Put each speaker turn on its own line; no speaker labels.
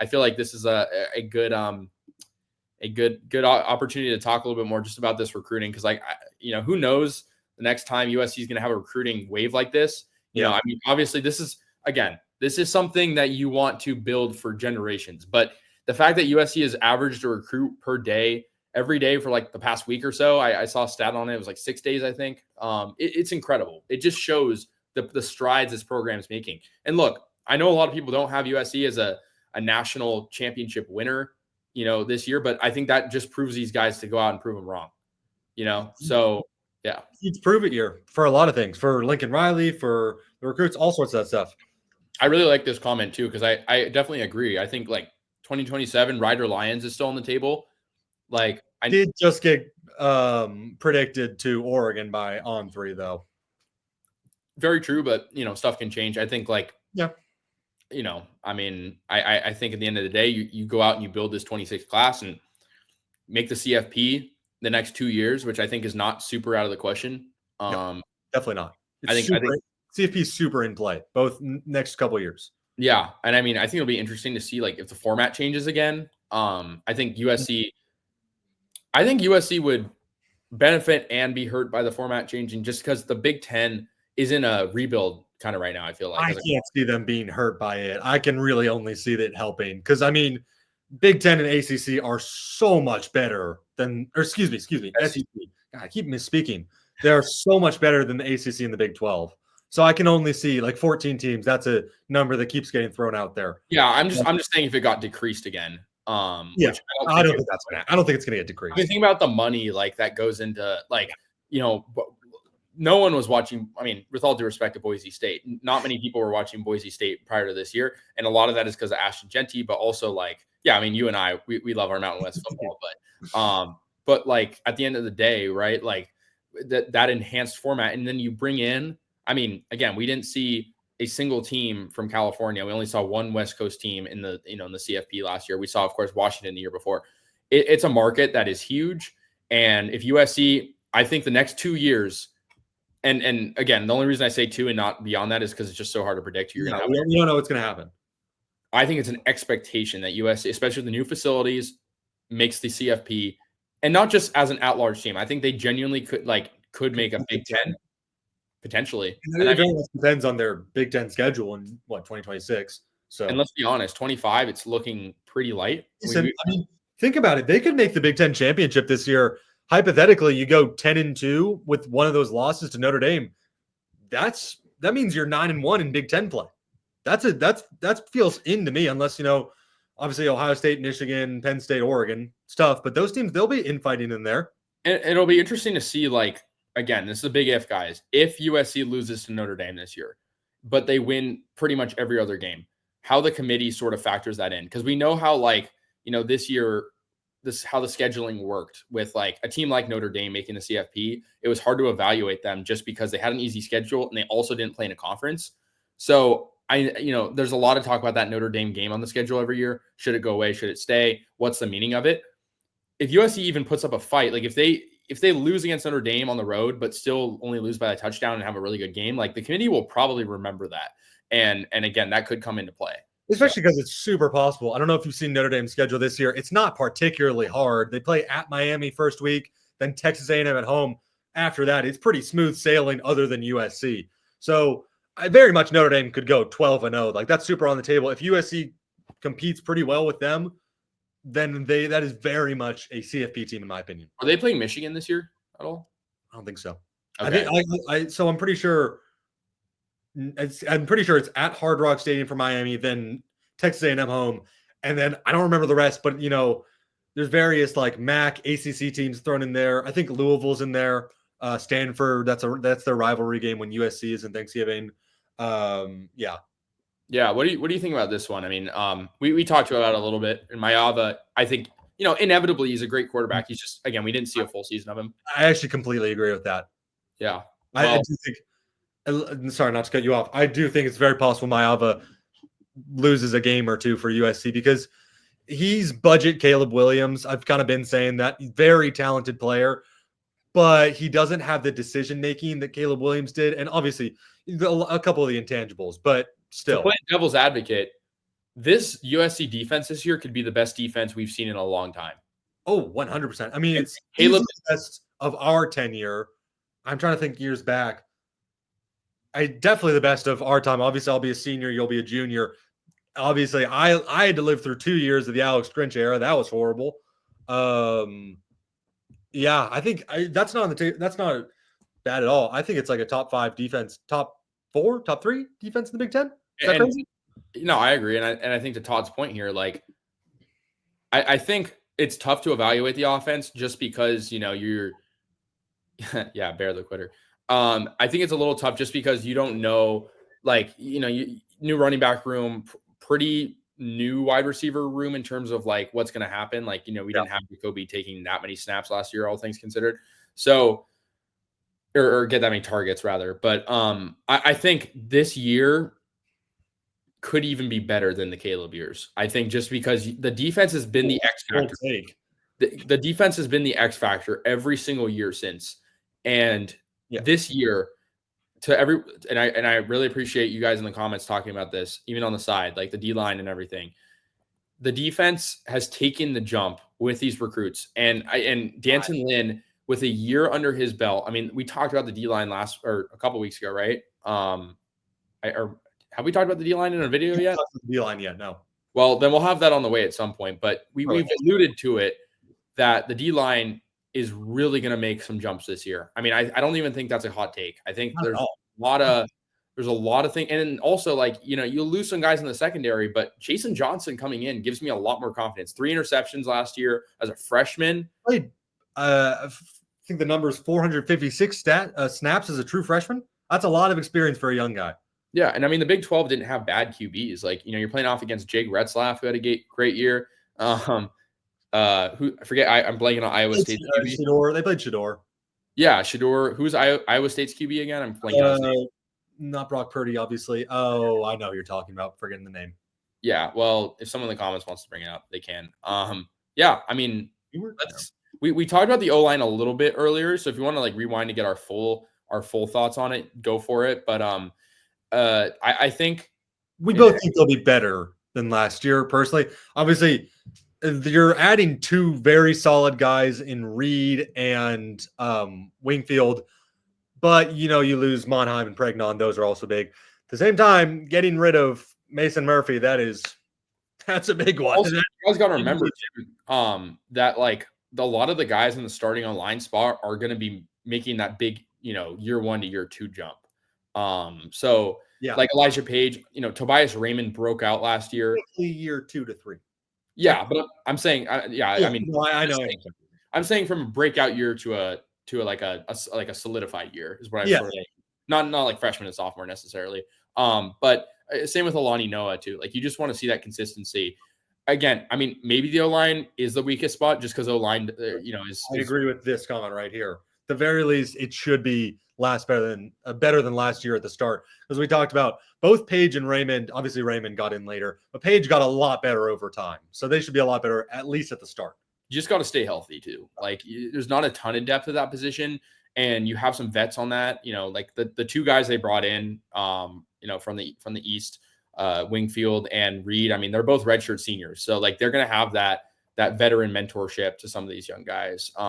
I feel like this is a good opportunity to talk a little bit more just about this recruiting, because who knows the next time USC is going to have a recruiting wave like this. I mean, obviously this is something that you want to build for generations, but the fact that USC has averaged a recruit per day every day for like the past week or so, I saw a stat on it. It was like 6 days, I think. It's incredible. It just shows the strides this program's making. And look, I know a lot of people don't have USC as a national championship winner, this year, but I think that just proves these guys to go out and prove them wrong, So yeah,
it's prove it year for a lot of things, for Lincoln Riley, for the recruits, all sorts of that stuff.
I really like this comment too, because I definitely agree. I think like 2027 Ryder Lions is still on the table. Like I
did just get predicted to Oregon by On3 though.
Very true, but stuff can change. I think I mean, I think at the end of the day, you go out and you build this 26 class and make the CFP the next 2 years, which I think is not super out of the question.
No, definitely not.
I think
CFP is super in play both next couple of years.
Yeah, and I mean, I think it'll be interesting to see like if the format changes again. I think USC would benefit and be hurt by the format changing, just because the Big Ten is in a rebuild kind of right now. I feel like
I can't see them being hurt by it. I can really only see that helping, because I mean, Big Ten and ACC are so much better than, or excuse me, SEC. God, I keep misspeaking. They're so much better than the ACC and the Big 12. So I can only see like 14 teams. That's a number that keeps getting thrown out there.
Yeah, I'm just saying if it got decreased again.
I don't think it's gonna get decreased.
I mean, think about the money like that goes into no one was watching. I mean, with all due respect to Boise State, not many people were watching Boise State prior to this year, and a lot of that is because of Ashton Genty, but also I mean, you and I, we love our Mountain West football, but like at the end of the day, right? Like that enhanced format, and then you bring in. I mean, again, we didn't see a single team from California. We only saw one West Coast team in the in the CFP last year. We saw, of course, Washington the year before. It's a market that is huge, and if USC, I think the next 2 years. And again, the only reason I say 2 and not beyond that is because it's just so hard to predict.
We don't know what's going to happen.
I think it's an expectation that USC, especially with the new facilities, makes the CFP, and not just as an at-large team. I think they genuinely could make a Big Ten potentially.
And it depends on their Big Ten schedule in 2026. So,
and let's be honest, 25, it's looking pretty light.
I mean, think about it. They could make the Big Ten championship this year. Hypothetically, you go 10-2 with one of those losses to Notre Dame. That means you're 9-1 in Big Ten play. That feels in to me, unless obviously Ohio State, Michigan, Penn State, Oregon stuff. But those teams, they'll be infighting in there.
And it'll be interesting to see. Again, this is a big if, guys. If USC loses to Notre Dame this year, but they win pretty much every other game, how the committee sort of factors that in, because we know how this year. How the scheduling worked with a team like Notre Dame making the CFP. It was hard to evaluate them just because they had an easy schedule and they also didn't play in a conference. So there's a lot of talk about that Notre Dame game on the schedule every year. Should it go away? Should it stay? What's the meaning of it? If USC even puts up a fight, if they lose against Notre Dame on the road, but still only lose by a touchdown and have a really good game, the committee will probably remember that. And again, that could come into play.
Especially because it's super possible. I don't know if you've seen Notre Dame's schedule this year. It's not particularly hard. They play at Miami first week, then Texas A&M at home. After that, it's pretty smooth sailing other than USC. So I very much Notre Dame could go 12-0. That's super on the table. If USC competes pretty well with them, then that is very much a CFP team in my opinion.
Are they playing Michigan this year at all?
I don't think so.
Okay.
So I'm pretty sure it's at Hard Rock Stadium for Miami, then Texas A&M home, and then I don't remember the rest, but there's various MAC, ACC teams thrown in there. I think Louisville's in there. Stanford, that's their rivalry game when USC is in Thanksgiving. Yeah.
What do you think about this one? I mean, we talked about it a little bit. And Mayava, I think inevitably he's a great quarterback. He's just, again, we didn't see a full season of him.
I actually completely agree with that.
Yeah.
I do think. Sorry, not to cut you off. I do think it's very possible Mayava loses a game or two for USC because he's budget Caleb Williams. I've kind of been saying that. He's a very talented player, but he doesn't have the decision-making that Caleb Williams did. And obviously, a couple of the intangibles, but still.
To play devil's advocate, this USC defense this year could be the best defense we've seen in a long time.
Oh, 100%. I mean,
And
it's
Caleb,
the best of our tenure. I'm trying to think years back. Definitely the best of our time. Obviously, I'll be a senior. You'll be a junior. Obviously, I had to live through 2 years of the Alex Grinch era. That was horrible. Yeah, I think that's not on the table. That's not bad at all. I think it's like a top 5 defense, top 4, top 3 defense in the Big Ten. Is that crazy?
No, I agree, and I think to Todd's point here, like I think it's tough to evaluate the offense just because you're yeah, Bear the quitter. I think it's a little tough just because you don't know, like new running back room, pretty new wide receiver room in terms of like what's going to happen. Like we didn't have Jacoby taking that many snaps last year, all things considered. So or get that many targets rather. But I think this year could even be better than the Caleb years. I think just because the defense has been the X factor. The defense has been the X factor every single year since. And this year, and I really appreciate you guys in the comments talking about this, even on the side, like the D line and everything. The defense has taken the jump with these recruits, and Danton Lynn with a year under his belt. I mean, we talked about the D line a couple weeks ago, right? Have we talked about the D line in a video yet?
D line yet? No.
Well, then we'll have that on the way at some point. But we've alluded to it that the D line is really going to make some jumps this year. I mean, I don't even think that's a hot take. I think there's a lot of things, and also like you'll lose some guys in the secondary, but Jason Johnson coming in gives me a lot more confidence. 3 interceptions last year as a freshman.
Played, I think the number is 456 snaps as a true freshman. That's a lot of experience for a young guy.
Yeah, and I mean the Big 12 didn't have bad QBs. Like you're playing off against Jake Retzlaff, who had a great year. Who I forget? I'm blanking on Iowa State's QB.
Shador. They played Shador.
Yeah, Shador. Who's Iowa State's QB again? I'm blanking on his name.
Not Brock Purdy, obviously. Oh, I know who you're talking about. Forgetting the name.
Yeah, well, if someone in the comments wants to bring it up, they can. Yeah, I mean, we talked about the O-line a little bit earlier, so if you want to like rewind to get our full thoughts on it, go for it. But I think
we both think they'll be better than last year. Personally, obviously, you're adding 2 very solid guys in Reed and Wingfield. But, you lose Monheim and Pregnon. Those are also big. At the same time, getting rid of Mason Murphy, that's a big one.
Also, you guys got to remember, too, that, like, a lot of the guys in the starting online spot are going to be making that big, year 1 to year 2 jump. Like Elijah Page, Tobias Raymond broke out last year.
Year 2 to 3.
Yeah, but I'm saying, I mean,
no, I know.
I'm saying from a breakout year to a solidified year is what I'm sort of not like freshman and sophomore necessarily. But same with Alani Noah too. Like you just want to see that consistency. Again, I mean, maybe the O-line is the weakest spot just because O-line, is. I
agree with this comment right here. At the very least, it should be better than last year at the start. As we talked about, both Page and Raymond, obviously Raymond got in later, but Page got a lot better over time. So they should be a lot better, at least at the start.
You just got to stay healthy too. Like there's not a ton of depth at that position, and you have some vets on that. Like the 2 guys they brought in, from the East, Wingfield and Reed. I mean, they're both redshirt seniors, so like they're gonna have that veteran mentorship to some of these young guys.